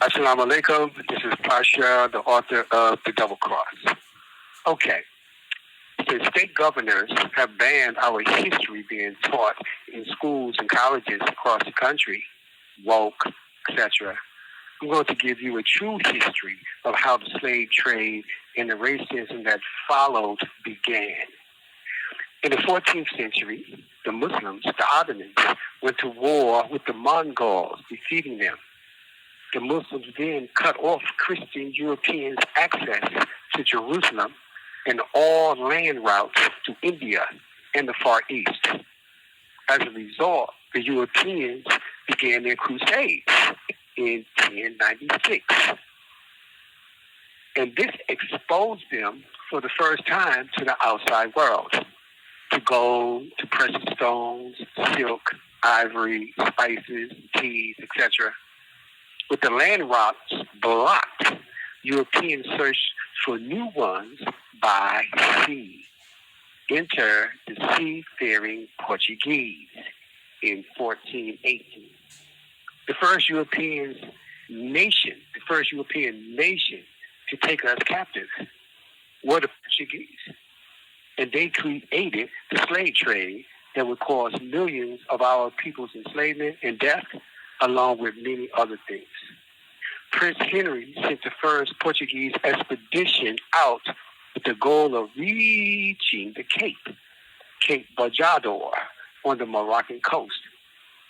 Assalamu alaikum. This is Pasha, the author of The Double Cross. Okay. Since state governors have banned our history being taught in schools and colleges across the country, woke, etc., I'm going to give you a true history of how the slave trade and the racism that followed began. In the 14th century, the Muslims, the Ottomans, went to war with the Mongols, defeating them. The Muslims then cut off Christian Europeans' access to Jerusalem and all land routes to India and the Far East. As a result, the Europeans began their crusades in 1096. And this exposed them for the first time to the outside world, to gold, to precious stones, silk, ivory, spices, teas, etc. With the land routes blocked, Europeans searched for new ones by sea. Enter the seafaring Portuguese in 1418. The first European nation to take us captive were the Portuguese. And they created the slave trade that would cause millions of our people's enslavement and death, along with many other things. Prince Henry sent the first Portuguese expedition out with the goal of reaching the Cape Bojador, on the Moroccan coast.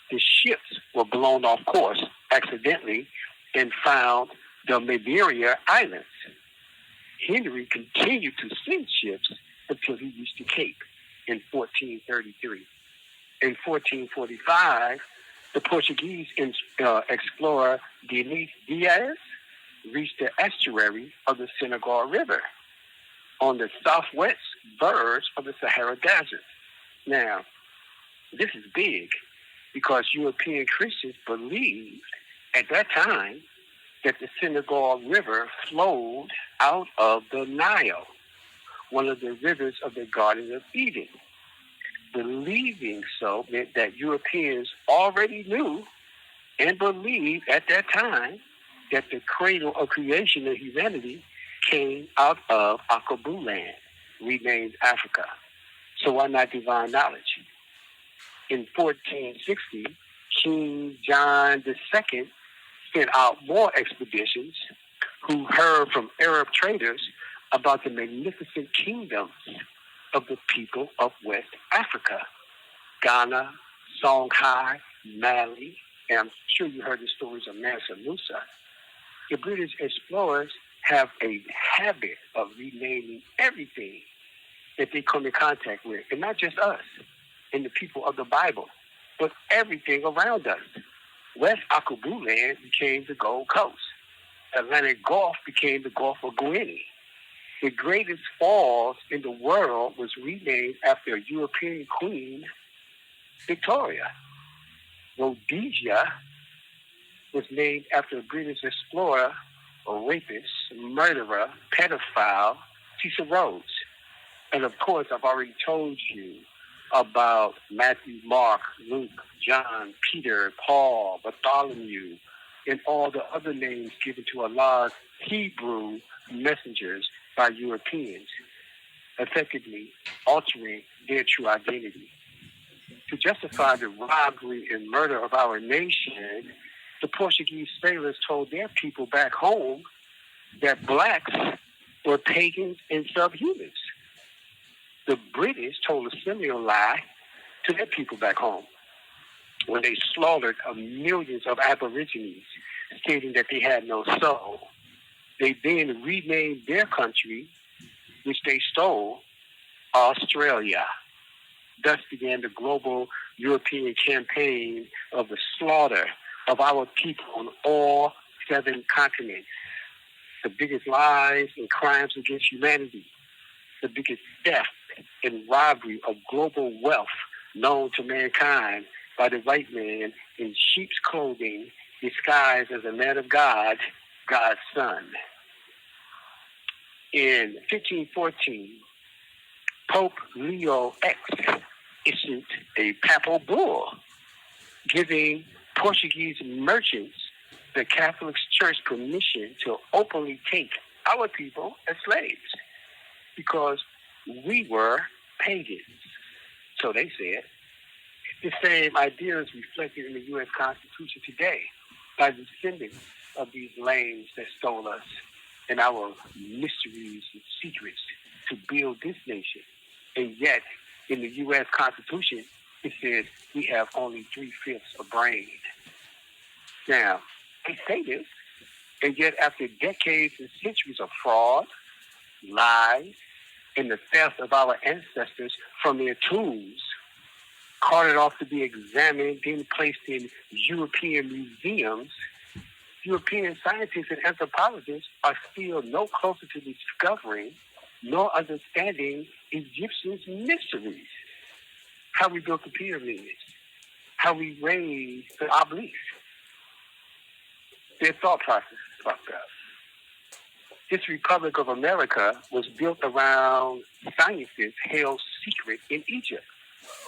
The ships were blown off course accidentally and found the Madeira Islands. Henry continued to send ships until he reached the Cape in 1433. In 1445, the Portuguese explorer Diniz Diaz reached the estuary of the Senegal River on the southwest verge of the Sahara Desert. Now, this is big because European Christians believed at that time that the Senegal River flowed out of the Nile, one of the rivers of the Garden of Eden. Believing so meant that Europeans already knew and believed at that time that the cradle of creation of humanity came out of Akabu land, renamed Africa. So why not divine knowledge? In 1460, King John II sent out more expeditions who heard from Arab traders about the magnificent kingdoms of the people of West Africa, Ghana, Songhai, Mali, and I'm sure you heard the stories of Mansa Musa. The British explorers have a habit of renaming everything that they come in contact with, and not just us and the people of the Bible, but everything around us. West Akabu land became the Gold Coast. Atlantic Gulf became the Gulf of Guinea. The greatest falls in the world was renamed after a European queen, Victoria. Rhodesia was named after a British explorer, a rapist, murderer, pedophile, Cecil Rhodes. And of course, I've already told you about Matthew, Mark, Luke, John, Peter, Paul, Bartholomew, and all the other names given to Allah's Hebrew messengers by Europeans, effectively altering their true identity. To justify the robbery and murder of our nation, the Portuguese sailors told their people back home that blacks were pagans and subhumans. The British told a similar lie to their people back home when they slaughtered millions of Aborigines, stating that they had no soul. They then renamed their country, which they stole, Australia. Thus began the global European campaign of the slaughter of our people on all 7 continents. The biggest lies and crimes against humanity, the biggest theft and robbery of global wealth known to mankind by the white man in sheep's clothing, disguised as a man of God, God's son. In 1514, Pope Leo X issued a papal bull giving Portuguese merchants the Catholic Church permission to openly take our people as slaves because we were pagans. So they said. The same idea is reflected in the U.S. Constitution today by the descendants of these lames that stole us and our mysteries and secrets to build this nation. And yet, in the U.S. Constitution, it says we have only 3/5 of brain. Now, they say this, and yet after decades and centuries of fraud, lies, and the theft of our ancestors from their tombs, carted off to be examined, then placed in European museums, European scientists and anthropologists are still no closer to discovering nor understanding Egyptians' mysteries. How we built the pyramids, how we raised the obelisks. Their thought process is fucked up. This Republic of America was built around sciences held secret in Egypt,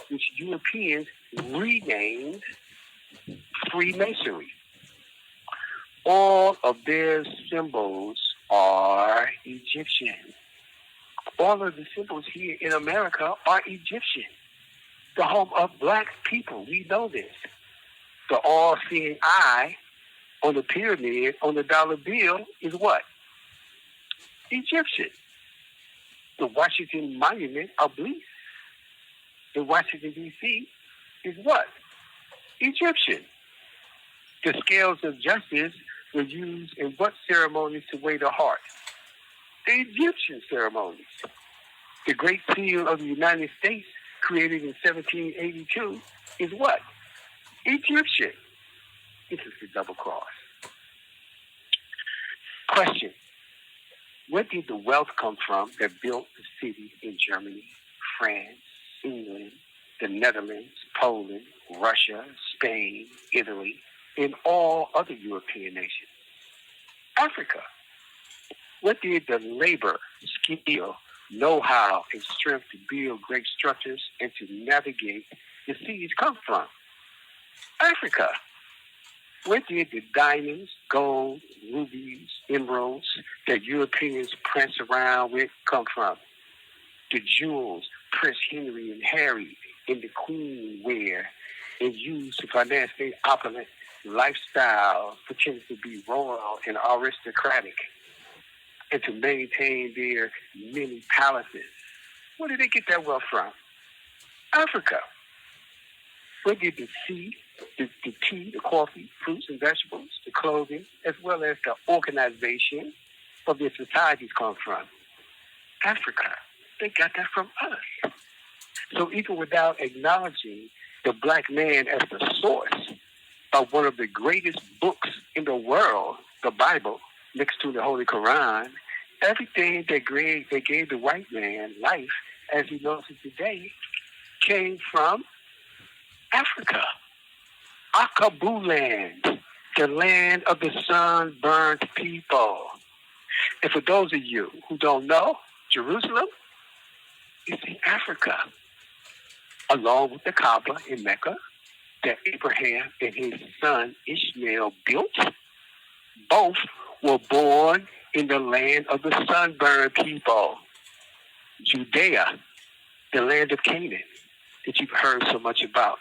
which Europeans renamed Freemasonry. All of their symbols are Egyptian. All of the symbols here in America are Egyptian. The home of black people, we know this. The all-seeing eye on the pyramid, on the dollar bill, is what? Egyptian. The Washington Monument obelisk in Washington, D.C. is what? Egyptian. The scales of justice were used in what ceremonies to weigh the heart? The Egyptian ceremonies. The Great Seal of the United States, created in 1782, is what? Egyptian. This is the double cross. Question. Where did the wealth come from that built the cities in Germany, France, England, the Netherlands, Poland, Russia, Spain, Italy, and all other European nations? Africa. Where did the labor, skill, know-how, and strength to build great structures and to navigate the seas come from? Africa. Where did the diamonds, gold, rubies, emeralds that Europeans prance around with come from? The jewels Prince Henry and Harry and the Queen wear and use to finance their opulent lifestyle, pretending to be royal and aristocratic, and to maintain their many palaces. Where did they get that wealth from? Africa. Where did the tea, the coffee, fruits and vegetables, the clothing, as well as the organization of their societies come from? Africa. They got that from us. So even without acknowledging the black man as the source of one of the greatest books in the world, the Bible, next to the Holy Quran, everything they gave the white man life as he knows it today came from Africa. Akabu land, the land of the sunburned people. And for those of you who don't know, Jerusalem is in Africa, along with the Kaaba in Mecca that Abraham and his son Ishmael built. Both were born in the land of the sunburned people. Judea, the land of Canaan that you've heard so much about.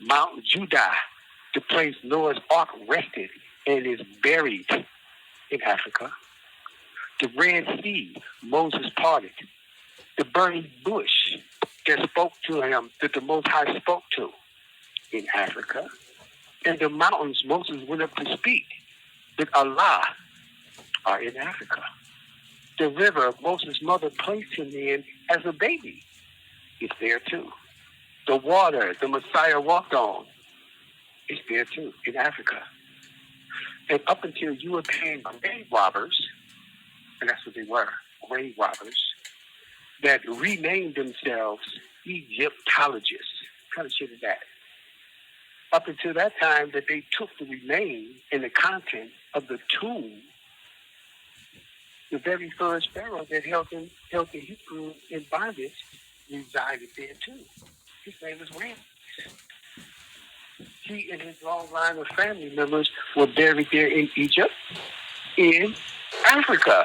Mount Judah, the place Noah's Ark rested and is buried in Africa. The Red Sea, Moses parted. The burning bush that spoke to him, that the Most High spoke to in Africa. And the mountains Moses went up to speak with Allah are in Africa. The river Moses' mother placed him in as a baby is there too. The water the Messiah walked on is there too, in Africa. And up until European grave robbers, and that's what they were, grave robbers, that renamed themselves Egyptologists. What kind of shit is that? Up until that time that they took the remains and the content of the tomb, the very first pharaoh that held the Hebrews in bondage resided there too. His name was Ramses. he and his long line of family members were buried there in Egypt, in Africa.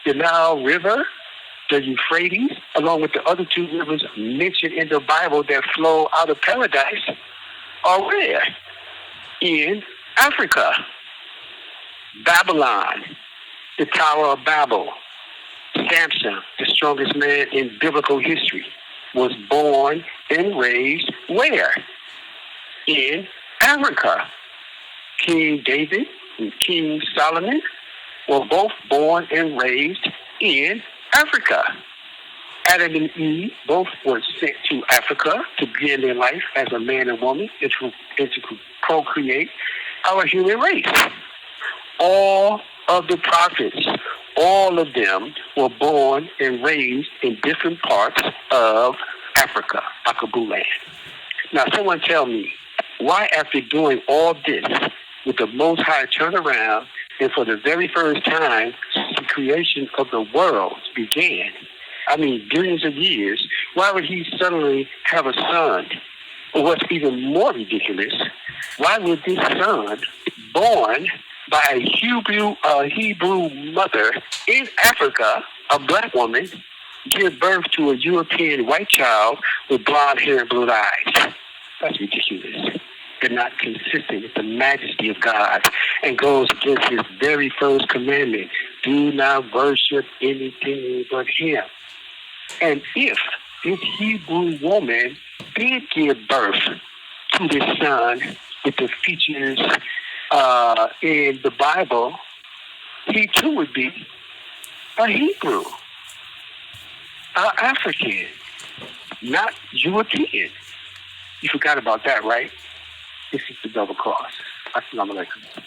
The Nile River, the Euphrates, along with the other two rivers mentioned in the Bible that flow out of paradise, are where? In Africa. Babylon, the Tower of Babel. Samson, the strongest man in biblical history, was born and raised where? In Africa. King David and King Solomon were both born and raised in Africa. Adam and Eve both were sent to Africa to begin their life as a man and woman and to procreate our human race. All of the prophets, all of them were born and raised in different parts of Africa, Akabu land. Now, someone tell me, why after doing all this, with the Most High turn around, and for the very first time, the creation of the world began, billions of years, why would he suddenly have a son? Or what's even more ridiculous, why would this son, born by a Hebrew mother in Africa, a black woman, give birth to a European white child with blonde hair and blue eyes? That's ridiculous. They're not consistent with the majesty of God and goes against his very first commandment. Do not worship anything but him. And if this Hebrew woman did give birth to this son with the features in the Bible, he too would be a Hebrew, an African, not European. You forgot about that, right? This is the double cross. Assalamu alaikum.